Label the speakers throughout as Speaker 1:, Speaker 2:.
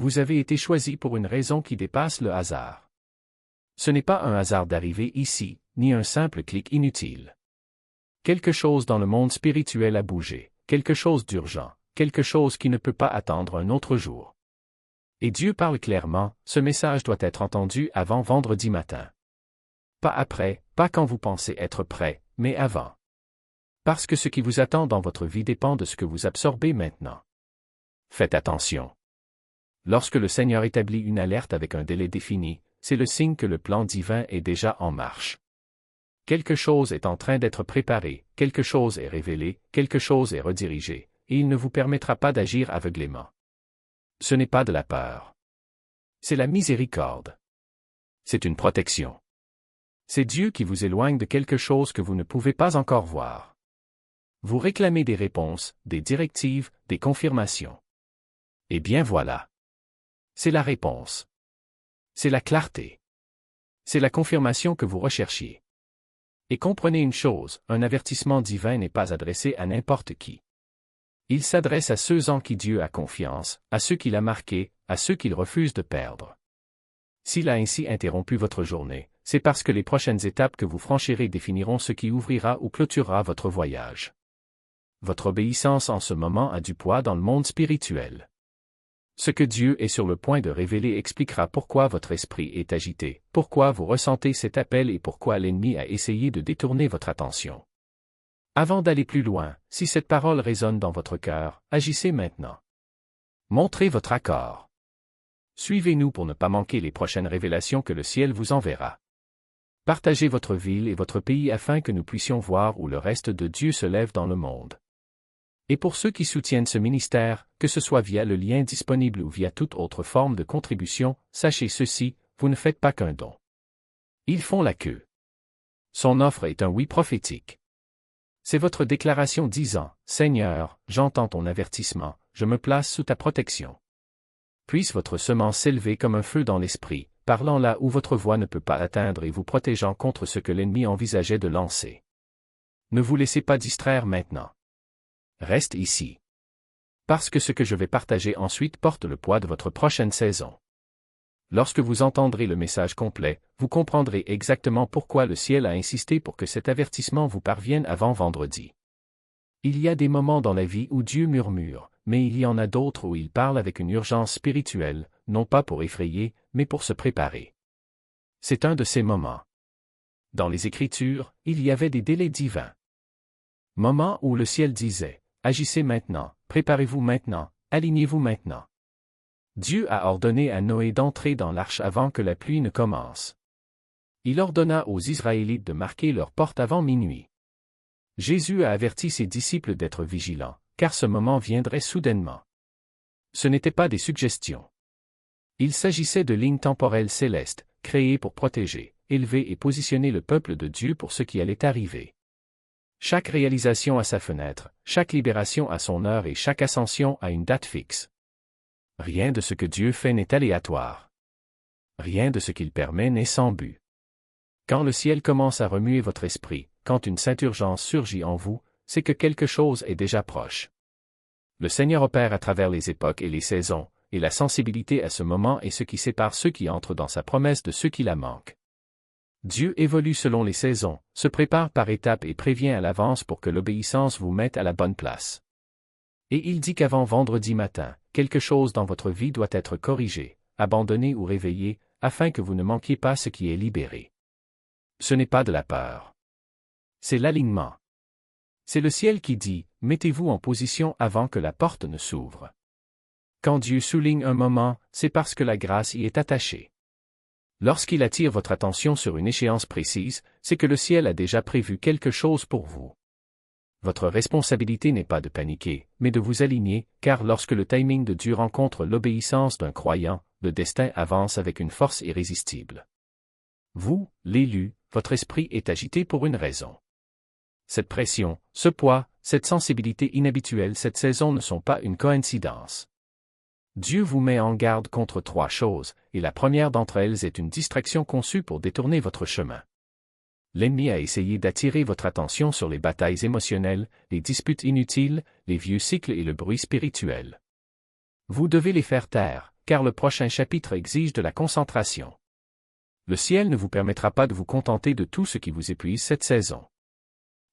Speaker 1: Vous avez été choisi pour une raison qui dépasse le hasard. Ce n'est pas un hasard d'arriver ici, ni un simple clic inutile. Quelque chose dans le monde spirituel a bougé, quelque chose d'urgent, quelque chose qui ne peut pas attendre un autre jour. Et Dieu parle clairement, ce message doit être entendu avant vendredi matin. Pas après, pas quand vous pensez être prêt, mais avant. Parce que ce qui vous attend dans votre vie dépend de ce que vous absorbez maintenant. Faites attention. Lorsque le Seigneur établit une alerte avec un délai défini, c'est le signe que le plan divin est déjà en marche. Quelque chose est en train d'être préparé, quelque chose est révélé, quelque chose est redirigé, et il ne vous permettra pas d'agir aveuglément. Ce n'est pas de la peur. C'est la miséricorde. C'est une protection. C'est Dieu qui vous éloigne de quelque chose que vous ne pouvez pas encore voir. Vous réclamez des réponses, des directives, des confirmations. Eh bien voilà. C'est la réponse. C'est la clarté. C'est la confirmation que vous recherchiez. Et comprenez une chose, un avertissement divin n'est pas adressé à n'importe qui. Il s'adresse à ceux en qui Dieu a confiance, à ceux qu'il a marqués, à ceux qu'il refuse de perdre. S'il a ainsi interrompu votre journée, c'est parce que les prochaines étapes que vous franchirez définiront ce qui ouvrira ou clôturera votre voyage. Votre obéissance en ce moment a du poids dans le monde spirituel. Ce que Dieu est sur le point de révéler expliquera pourquoi votre esprit est agité, pourquoi vous ressentez cet appel et pourquoi l'ennemi a essayé de détourner votre attention. Avant d'aller plus loin, si cette parole résonne dans votre cœur, agissez maintenant. Montrez votre accord. Suivez-nous pour ne pas manquer les prochaines révélations que le ciel vous enverra. Partagez votre ville et votre pays afin que nous puissions voir où le reste de Dieu se lève dans le monde. Et pour ceux qui soutiennent ce ministère, que ce soit via le lien disponible ou via toute autre forme de contribution, sachez ceci, vous ne faites pas qu'un don. Ils font la queue. Son offre est un oui prophétique. C'est votre déclaration disant, « Seigneur, j'entends ton avertissement, je me place sous ta protection. » Puisse votre semence s'élever comme un feu dans l'esprit, parlant là où votre voix ne peut pas atteindre et vous protégeant contre ce que l'ennemi envisageait de lancer. Ne vous laissez pas distraire maintenant. Reste ici. Parce que ce que je vais partager ensuite porte le poids de votre prochaine saison. Lorsque vous entendrez le message complet, vous comprendrez exactement pourquoi le ciel a insisté pour que cet avertissement vous parvienne avant vendredi. Il y a des moments dans la vie où Dieu murmure, mais il y en a d'autres où il parle avec une urgence spirituelle, non pas pour effrayer, mais pour se préparer. C'est un de ces moments. Dans les Écritures, il y avait des délais divins. Moments où le ciel disait, « Agissez maintenant, préparez-vous maintenant, alignez-vous maintenant. » Dieu a ordonné à Noé d'entrer dans l'arche avant que la pluie ne commence. Il ordonna aux Israélites de marquer leurs portes avant minuit. Jésus a averti ses disciples d'être vigilants, car ce moment viendrait soudainement. Ce n'étaient pas des suggestions. Il s'agissait de lignes temporelles célestes, créées pour protéger, élever et positionner le peuple de Dieu pour ce qui allait arriver. Chaque réalisation a sa fenêtre, chaque libération a son heure et chaque ascension a une date fixe. Rien de ce que Dieu fait n'est aléatoire. Rien de ce qu'il permet n'est sans but. Quand le ciel commence à remuer votre esprit, quand une sainte urgence surgit en vous, c'est que quelque chose est déjà proche. Le Seigneur opère à travers les époques et les saisons, et la sensibilité à ce moment est ce qui sépare ceux qui entrent dans sa promesse de ceux qui la manquent. Dieu évolue selon les saisons, se prépare par étapes et prévient à l'avance pour que l'obéissance vous mette à la bonne place. Et il dit qu'avant vendredi matin, quelque chose dans votre vie doit être corrigé, abandonné ou réveillé, afin que vous ne manquiez pas ce qui est libéré. Ce n'est pas de la peur. C'est l'alignement. C'est le ciel qui dit, mettez-vous en position avant que la porte ne s'ouvre. Quand Dieu souligne un moment, c'est parce que la grâce y est attachée. Lorsqu'il attire votre attention sur une échéance précise, c'est que le ciel a déjà prévu quelque chose pour vous. Votre responsabilité n'est pas de paniquer, mais de vous aligner, car lorsque le timing de Dieu rencontre l'obéissance d'un croyant, le destin avance avec une force irrésistible. Vous, l'élu, votre esprit est agité pour une raison. Cette pression, ce poids, cette sensibilité inhabituelle cette saison ne sont pas une coïncidence. Dieu vous met en garde contre 3 choses, et la première d'entre elles est une distraction conçue pour détourner votre chemin. L'ennemi a essayé d'attirer votre attention sur les batailles émotionnelles, les disputes inutiles, les vieux cycles et le bruit spirituel. Vous devez les faire taire, car le prochain chapitre exige de la concentration. Le ciel ne vous permettra pas de vous contenter de tout ce qui vous épuise cette saison.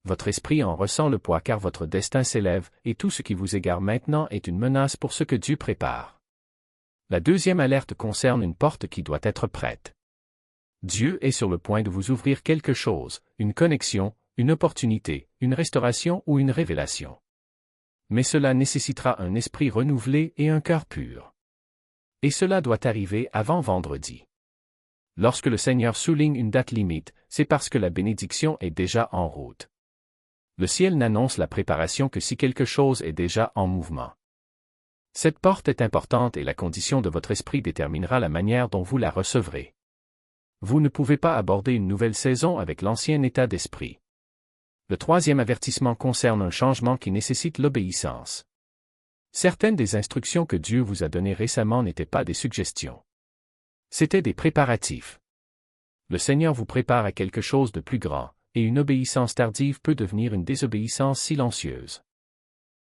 Speaker 1: Votre esprit en ressent le poids car votre destin s'élève, et tout ce qui vous égare maintenant est une menace pour ce que Dieu prépare. La deuxième alerte concerne une porte qui doit être prête. Dieu est sur le point de vous ouvrir quelque chose, une connexion, une opportunité, une restauration ou une révélation. Mais cela nécessitera un esprit renouvelé et un cœur pur. Et cela doit arriver avant vendredi. Lorsque le Seigneur souligne une date limite, c'est parce que la bénédiction est déjà en route. Le ciel n'annonce la préparation que si quelque chose est déjà en mouvement. Cette porte est importante et la condition de votre esprit déterminera la manière dont vous la recevrez. Vous ne pouvez pas aborder une nouvelle saison avec l'ancien état d'esprit. Le troisième avertissement concerne un changement qui nécessite l'obéissance. Certaines des instructions que Dieu vous a données récemment n'étaient pas des suggestions. C'étaient des préparatifs. Le Seigneur vous prépare à quelque chose de plus grand, et une obéissance tardive peut devenir une désobéissance silencieuse.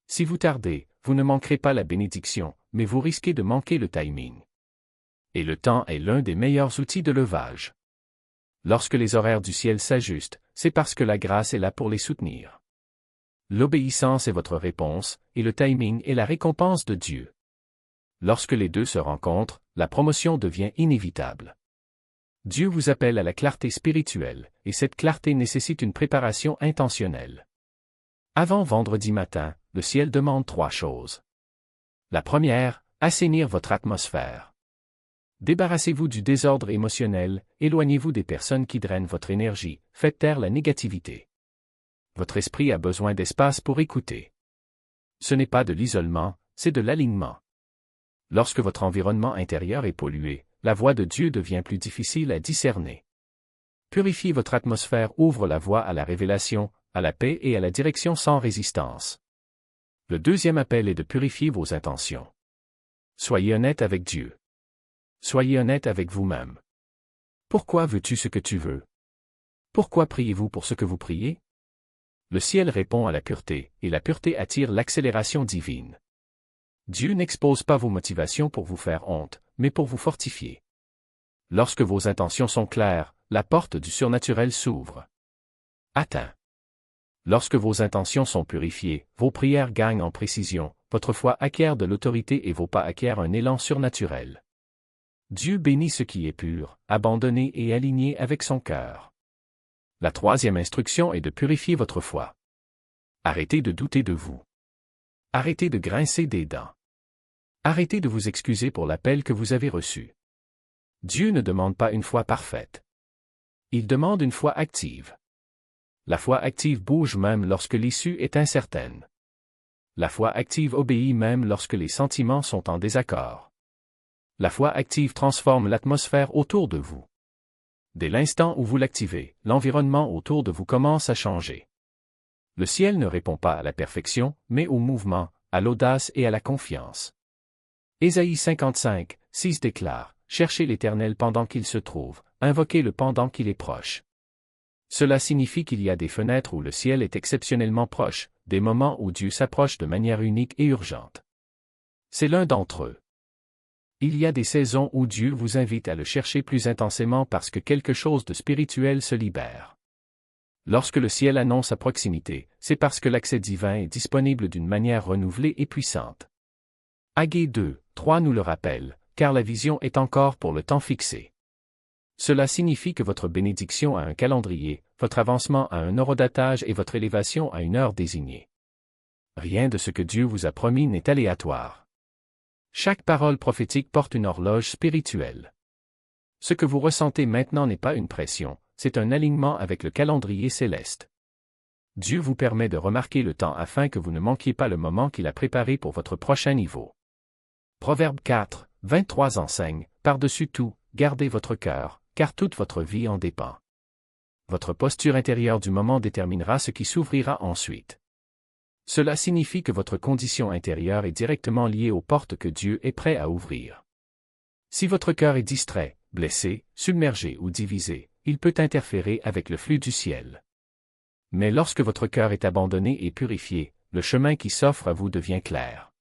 Speaker 1: Si vous tardez, vous ne manquerez pas la bénédiction, mais vous risquez de manquer le timing. Et le temps est l'un des meilleurs outils de levage. Lorsque les horaires du ciel s'ajustent, c'est parce que la grâce est là pour les soutenir. L'obéissance est votre réponse, et le timing est la récompense de Dieu. Lorsque les deux se rencontrent, la promotion devient inévitable. Dieu vous appelle à la clarté spirituelle, et cette clarté nécessite une préparation intentionnelle. Avant vendredi matin, le ciel demande 3 choses. La première, assainir votre atmosphère. Débarrassez-vous du désordre émotionnel, éloignez-vous des personnes qui drainent votre énergie, faites taire la négativité. Votre esprit a besoin d'espace pour écouter. Ce n'est pas de l'isolement, c'est de l'alignement. Lorsque votre environnement intérieur est pollué, la voix de Dieu devient plus difficile à discerner. Purifier votre atmosphère ouvre la voie à la révélation, à la paix et à la direction sans résistance. Le deuxième appel est de purifier vos intentions. Soyez honnête avec Dieu. Soyez honnête avec vous-même. Pourquoi veux-tu ce que tu veux? Pourquoi priez-vous pour ce que vous priez? Le ciel répond à la pureté, et la pureté attire l'accélération divine. Dieu n'expose pas vos motivations pour vous faire honte, mais pour vous fortifier. Lorsque vos intentions sont claires, la porte du surnaturel s'ouvre. Atteint. Lorsque vos intentions sont purifiées, vos prières gagnent en précision, votre foi acquiert de l'autorité et vos pas acquièrent un élan surnaturel. Dieu bénit ce qui est pur, abandonné et aligné avec son cœur. La troisième instruction est de purifier votre foi. Arrêtez de douter de vous. Arrêtez de grincer des dents. Arrêtez de vous excuser pour l'appel que vous avez reçu. Dieu ne demande pas une foi parfaite. Il demande une foi active. La foi active bouge même lorsque l'issue est incertaine. La foi active obéit même lorsque les sentiments sont en désaccord. La foi active transforme l'atmosphère autour de vous. Dès l'instant où vous l'activez, l'environnement autour de vous commence à changer. Le ciel ne répond pas à la perfection, mais au mouvement, à l'audace et à la confiance. Ésaïe 55, 6 déclare, « Cherchez l'Éternel pendant qu'il se trouve, invoquez-le pendant qu'il est proche. » Cela signifie qu'il y a des fenêtres où le ciel est exceptionnellement proche, des moments où Dieu s'approche de manière unique et urgente. C'est l'un d'entre eux. Il y a des saisons où Dieu vous invite à le chercher plus intensément parce que quelque chose de spirituel se libère. Lorsque le ciel annonce à proximité, c'est parce que l'accès divin est disponible d'une manière renouvelée et puissante. Agée 2, 3 nous le rappelle, car la vision est encore pour le temps fixé. Cela signifie que votre bénédiction a un calendrier, votre avancement a un horodatage et votre élévation a une heure désignée. Rien de ce que Dieu vous a promis n'est aléatoire. Chaque parole prophétique porte une horloge spirituelle. Ce que vous ressentez maintenant n'est pas une pression, c'est un alignement avec le calendrier céleste. Dieu vous permet de remarquer le temps afin que vous ne manquiez pas le moment qu'il a préparé pour votre prochain niveau. Proverbe 4, 23 enseigne, par-dessus tout, gardez votre cœur, car toute votre vie en dépend. Votre posture intérieure du moment déterminera ce qui s'ouvrira ensuite. Cela signifie que votre condition intérieure est directement liée aux portes que Dieu est prêt à ouvrir. Si votre cœur est distrait, blessé, submergé ou divisé, il peut interférer avec le flux du ciel. Mais lorsque votre cœur est abandonné et purifié, le chemin qui s'offre à vous devient clair.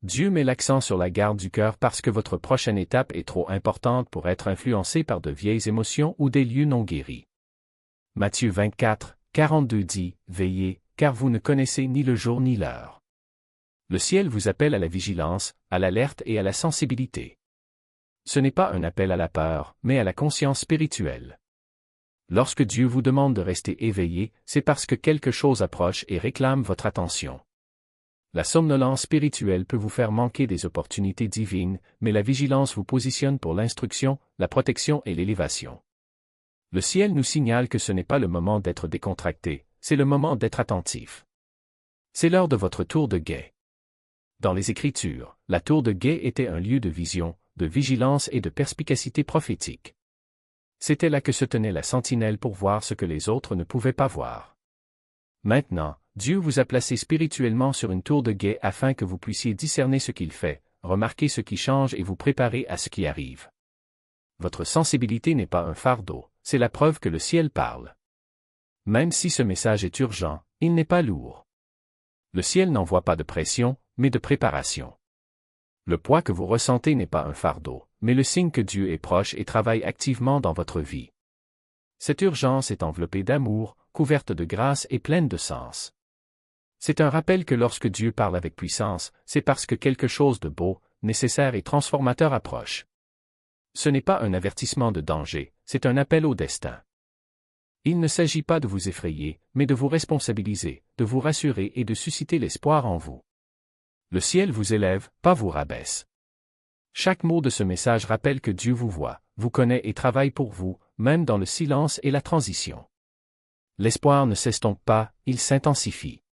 Speaker 1: Dieu met l'accent sur la garde du cœur parce que votre prochaine étape est trop importante pour être influencée par de vieilles émotions ou des lieux non guéris. Matthieu 24, 42 dit, « Veillez, car vous ne connaissez ni le jour ni l'heure. » Le ciel vous appelle à la vigilance, à l'alerte et à la sensibilité. Ce n'est pas un appel à la peur, mais à la conscience spirituelle. Lorsque Dieu vous demande de rester éveillé, c'est parce que quelque chose approche et réclame votre attention. La somnolence spirituelle peut vous faire manquer des opportunités divines, mais la vigilance vous positionne pour l'instruction, la protection et l'élévation. Le ciel nous signale que ce n'est pas le moment d'être décontracté, c'est le moment d'être attentif. C'est l'heure de votre tour de guet. Dans les Écritures, la tour de guet était un lieu de vision, de vigilance et de perspicacité prophétique. C'était là que se tenait la sentinelle pour voir ce que les autres ne pouvaient pas voir. Maintenant, Dieu vous a placé spirituellement sur une tour de guet afin que vous puissiez discerner ce qu'il fait, remarquer ce qui change et vous préparer à ce qui arrive. Votre sensibilité n'est pas un fardeau, c'est la preuve que le ciel parle. Même si ce message est urgent, il n'est pas lourd. Le ciel n'envoie pas de pression, mais de préparation. Le poids que vous ressentez n'est pas un fardeau, mais le signe que Dieu est proche et travaille activement dans votre vie. Cette urgence est enveloppée d'amour, couverte de grâce et pleine de sens. C'est un rappel que lorsque Dieu parle avec puissance, c'est parce que quelque chose de beau, nécessaire et transformateur approche. Ce n'est pas un avertissement de danger, c'est un appel au destin. Il ne s'agit pas de vous effrayer, mais de vous responsabiliser, de vous rassurer et de susciter l'espoir en vous. Le ciel vous élève, pas vous rabaisse. Chaque mot de ce message rappelle que Dieu vous voit, vous connaît et travaille pour vous, même dans le silence et la transition. L'espoir ne s'estompe pas, il s'intensifie.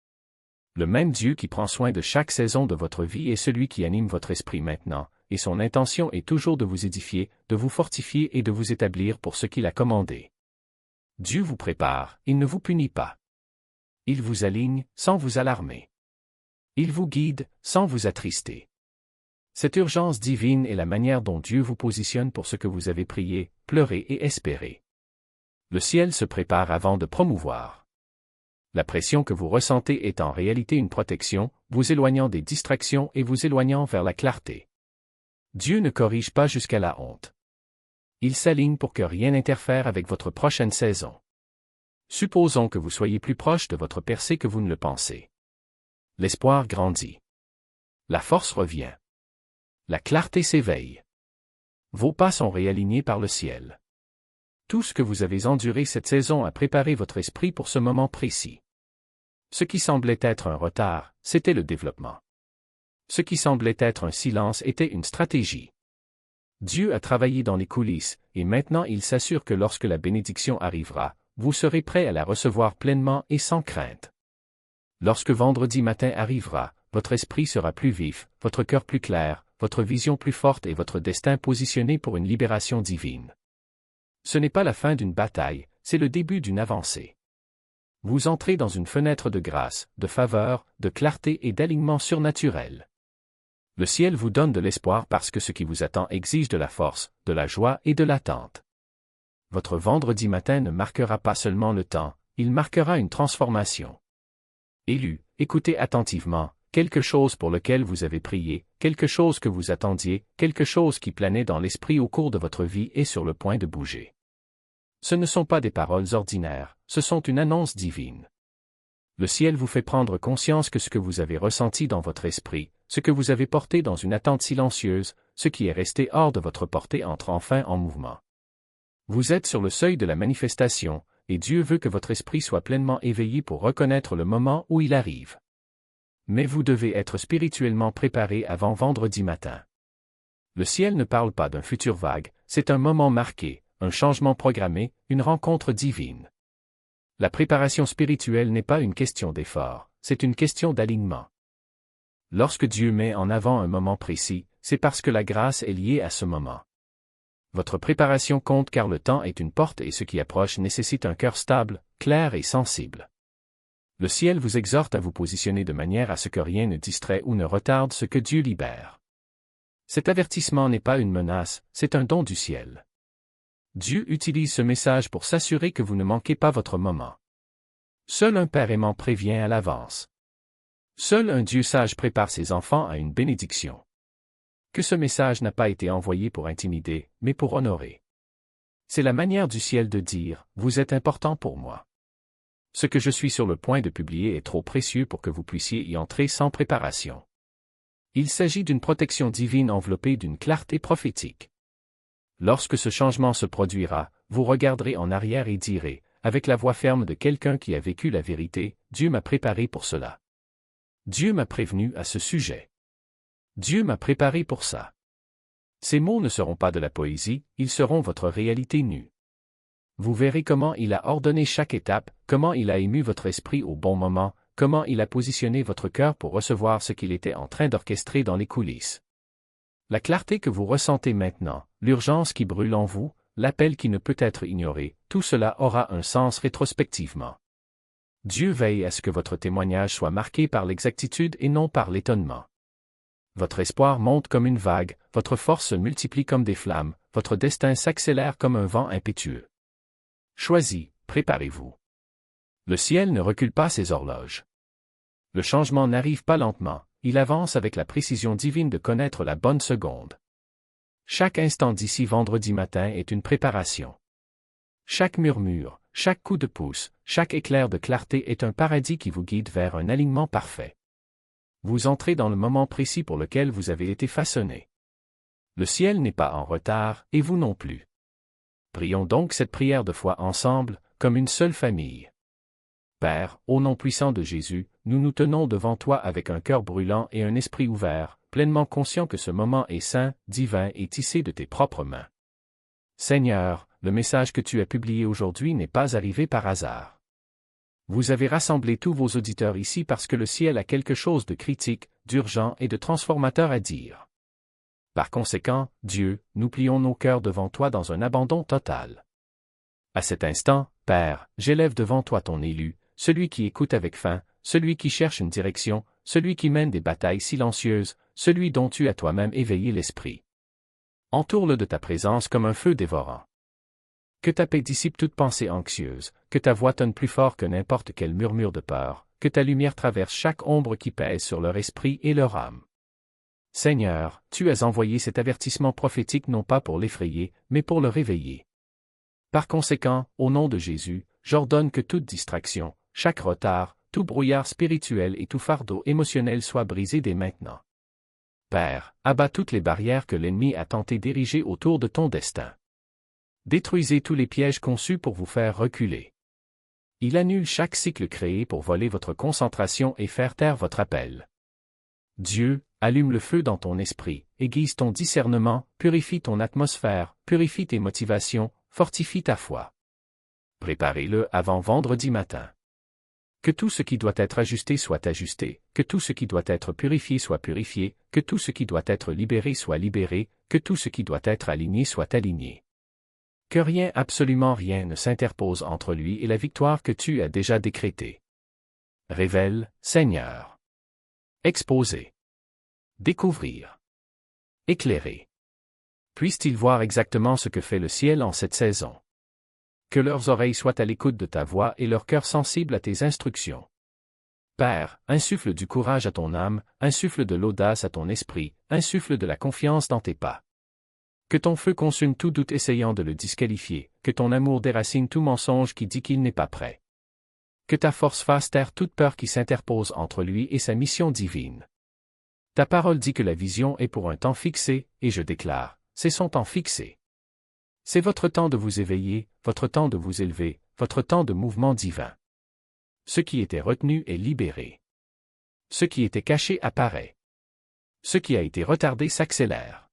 Speaker 1: Le même Dieu qui prend soin de chaque saison de votre vie est celui qui anime votre esprit maintenant, et son intention est toujours de vous édifier, de vous fortifier et de vous établir pour ce qu'il a commandé. Dieu vous prépare, il ne vous punit pas. Il vous aligne, sans vous alarmer. Il vous guide, sans vous attrister. Cette urgence divine est la manière dont Dieu vous positionne pour ce que vous avez prié, pleuré et espéré. Le ciel se prépare avant de promouvoir. La pression que vous ressentez est en réalité une protection, vous éloignant des distractions et vous éloignant vers la clarté. Dieu ne corrige pas jusqu'à la honte. Il s'aligne pour que rien n'interfère avec votre prochaine saison. Supposons que vous soyez plus proche de votre percée que vous ne le pensez. L'espoir grandit. La force revient. La clarté s'éveille. Vos pas sont réalignés par le ciel. Tout ce que vous avez enduré cette saison a préparé votre esprit pour ce moment précis. Ce qui semblait être un retard, c'était le développement. Ce qui semblait être un silence était une stratégie. Dieu a travaillé dans les coulisses, et maintenant il s'assure que lorsque la bénédiction arrivera, vous serez prêt à la recevoir pleinement et sans crainte. Lorsque vendredi matin arrivera, votre esprit sera plus vif, votre cœur plus clair, votre vision plus forte et votre destin positionné pour une libération divine. Ce n'est pas la fin d'une bataille, c'est le début d'une avancée. Vous entrez dans une fenêtre de grâce, de faveur, de clarté et d'alignement surnaturel. Le ciel vous donne de l'espoir parce que ce qui vous attend exige de la force, de la joie et de l'attente. Votre vendredi matin ne marquera pas seulement le temps, il marquera une transformation. Élu, écoutez attentivement, quelque chose pour lequel vous avez prié, quelque chose que vous attendiez, quelque chose qui planait dans l'esprit au cours de votre vie est sur le point de bouger. Ce ne sont pas des paroles ordinaires, ce sont une annonce divine. Le ciel vous fait prendre conscience que ce que vous avez ressenti dans votre esprit, ce que vous avez porté dans une attente silencieuse, ce qui est resté hors de votre portée entre enfin en mouvement. Vous êtes sur le seuil de la manifestation, et Dieu veut que votre esprit soit pleinement éveillé pour reconnaître le moment où il arrive. Mais vous devez être spirituellement préparé avant vendredi matin. Le ciel ne parle pas d'un futur vague, c'est un moment marqué, un changement programmé, une rencontre divine. La préparation spirituelle n'est pas une question d'effort, c'est une question d'alignement. Lorsque Dieu met en avant un moment précis, c'est parce que la grâce est liée à ce moment. Votre préparation compte car le temps est une porte et ce qui approche nécessite un cœur stable, clair et sensible. Le ciel vous exhorte à vous positionner de manière à ce que rien ne distrait ou ne retarde ce que Dieu libère. Cet avertissement n'est pas une menace, c'est un don du ciel. Dieu utilise ce message pour s'assurer que vous ne manquez pas votre moment. Seul un Père aimant prévient à l'avance. Seul un Dieu sage prépare ses enfants à une bénédiction. Que ce message n'a pas été envoyé pour intimider, mais pour honorer. C'est la manière du ciel de dire, vous êtes important pour moi. Ce que je suis sur le point de publier est trop précieux pour que vous puissiez y entrer sans préparation. Il s'agit d'une protection divine enveloppée d'une clarté prophétique. Lorsque ce changement se produira, vous regarderez en arrière et direz, avec la voix ferme de quelqu'un qui a vécu la vérité, Dieu m'a préparé pour cela. Dieu m'a prévenu à ce sujet. Dieu m'a préparé pour ça. Ces mots ne seront pas de la poésie, ils seront votre réalité nue. Vous verrez comment il a ordonné chaque étape, comment il a ému votre esprit au bon moment, comment il a positionné votre cœur pour recevoir ce qu'il était en train d'orchestrer dans les coulisses. La clarté que vous ressentez maintenant, l'urgence qui brûle en vous, l'appel qui ne peut être ignoré, tout cela aura un sens rétrospectivement. Dieu veille à ce que votre témoignage soit marqué par l'exactitude et non par l'étonnement. Votre espoir monte comme une vague, votre force se multiplie comme des flammes, votre destin s'accélère comme un vent impétueux. Choisis, préparez-vous. Le ciel ne recule pas ses horloges. Le changement n'arrive pas lentement, il avance avec la précision divine de connaître la bonne seconde. Chaque instant d'ici vendredi matin est une préparation. Chaque murmure, chaque coup de pouce, chaque éclair de clarté est un paradis qui vous guide vers un alignement parfait. Vous entrez dans le moment précis pour lequel vous avez été façonné. Le ciel n'est pas en retard, et vous non plus. Prions donc cette prière de foi ensemble, comme une seule famille. Père, au nom puissant de Jésus, nous nous tenons devant toi avec un cœur brûlant et un esprit ouvert, pleinement conscient que ce moment est saint, divin et tissé de tes propres mains. Seigneur, le message que tu as publié aujourd'hui n'est pas arrivé par hasard. Vous avez rassemblé tous vos auditeurs ici parce que le ciel a quelque chose de critique, d'urgent et de transformateur à dire. Par conséquent, Dieu, nous plions nos cœurs devant toi dans un abandon total. À cet instant, Père, j'élève devant toi ton élu, celui qui écoute avec faim, celui qui cherche une direction, celui qui mène des batailles silencieuses, celui dont tu as toi-même éveillé l'esprit. Entoure-le de ta présence comme un feu dévorant. Que ta paix dissipe toute pensée anxieuse, que ta voix tonne plus fort que n'importe quel murmure de peur, que ta lumière traverse chaque ombre qui pèse sur leur esprit et leur âme. Seigneur, tu as envoyé cet avertissement prophétique non pas pour l'effrayer, mais pour le réveiller. Par conséquent, au nom de Jésus, j'ordonne que toute distraction, chaque retard, tout brouillard spirituel et tout fardeau émotionnel soit brisé dès maintenant. Père, abat toutes les barrières que l'ennemi a tenté d'ériger autour de ton destin. Détruisez tous les pièges conçus pour vous faire reculer. Il annule chaque cycle créé pour voler votre concentration et faire taire votre appel. Dieu, allume le feu dans ton esprit, aiguise ton discernement, purifie ton atmosphère, purifie tes motivations, fortifie ta foi. Préparez-le avant vendredi matin. Que tout ce qui doit être ajusté soit ajusté, que tout ce qui doit être purifié soit purifié, que tout ce qui doit être libéré soit libéré, que tout ce qui doit être aligné soit aligné. Que rien, absolument rien ne s'interpose entre lui et la victoire que tu as déjà décrétée. Révèle, Seigneur. Exposer. Découvrir. Éclairer. Puissent-ils voir exactement ce que fait le ciel en cette saison. Que leurs oreilles soient à l'écoute de ta voix et leur cœur sensible à tes instructions. Père, insuffle du courage à ton âme, insuffle de l'audace à ton esprit, insuffle de la confiance dans tes pas. Que ton feu consume tout doute essayant de le disqualifier, que ton amour déracine tout mensonge qui dit qu'il n'est pas prêt. Que ta force fasse taire toute peur qui s'interpose entre lui et sa mission divine. Ta parole dit que la vision est pour un temps fixé, et je déclare, c'est son temps fixé. C'est votre temps de vous éveiller, votre temps de vous élever, votre temps de mouvement divin. Ce qui était retenu est libéré. Ce qui était caché apparaît. Ce qui a été retardé s'accélère.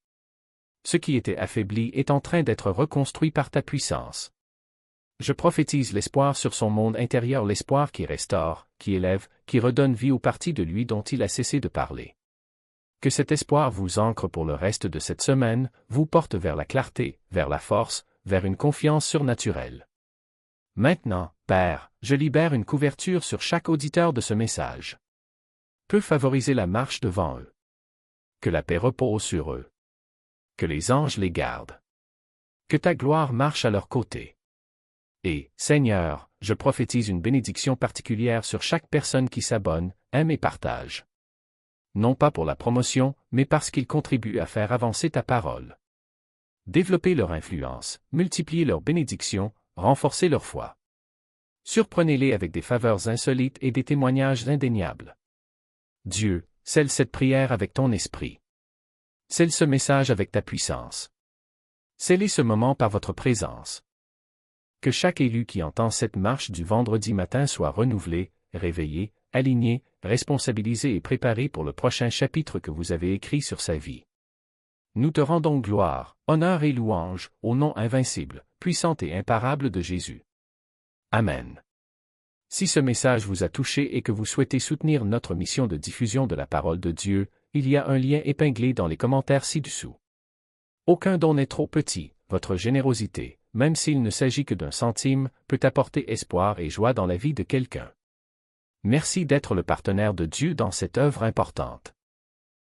Speaker 1: Ce qui était affaibli est en train d'être reconstruit par ta puissance. Je prophétise l'espoir sur son monde intérieur, l'espoir qui restaure, qui élève, qui redonne vie aux parties de lui dont il a cessé de parler. Que cet espoir vous ancre pour le reste de cette semaine, vous porte vers la clarté, vers la force, vers une confiance surnaturelle. Maintenant, Père, je libère une couverture sur chaque auditeur de ce message. Peut favoriser la marche devant eux. Que la paix repose sur eux. Que les anges les gardent. Que ta gloire marche à leur côté. Et, Seigneur, je prophétise une bénédiction particulière sur chaque personne qui s'abonne, aime et partage. Non pas pour la promotion, mais parce qu'ils contribuent à faire avancer ta parole. Développez leur influence, multipliez leurs bénédictions, renforcez leur foi. Surprenez-les avec des faveurs insolites et des témoignages indéniables. Dieu, scelle cette prière avec ton esprit. Scelle ce message avec ta puissance. Scellez ce moment par votre présence. Que chaque élu qui entend cette marche du vendredi matin soit renouvelé, réveillé, aligné, responsabilisé et préparé pour le prochain chapitre que vous avez écrit sur sa vie. Nous te rendons gloire, honneur et louange, au nom invincible, puissant et imparable de Jésus. Amen. Si ce message vous a touché et que vous souhaitez soutenir notre mission de diffusion de la parole de Dieu, il y a un lien épinglé dans les commentaires ci-dessous. Aucun don n'est trop petit, votre générosité, même s'il ne s'agit que d'un centime, peut apporter espoir et joie dans la vie de quelqu'un. Merci d'être le partenaire de Dieu dans cette œuvre importante.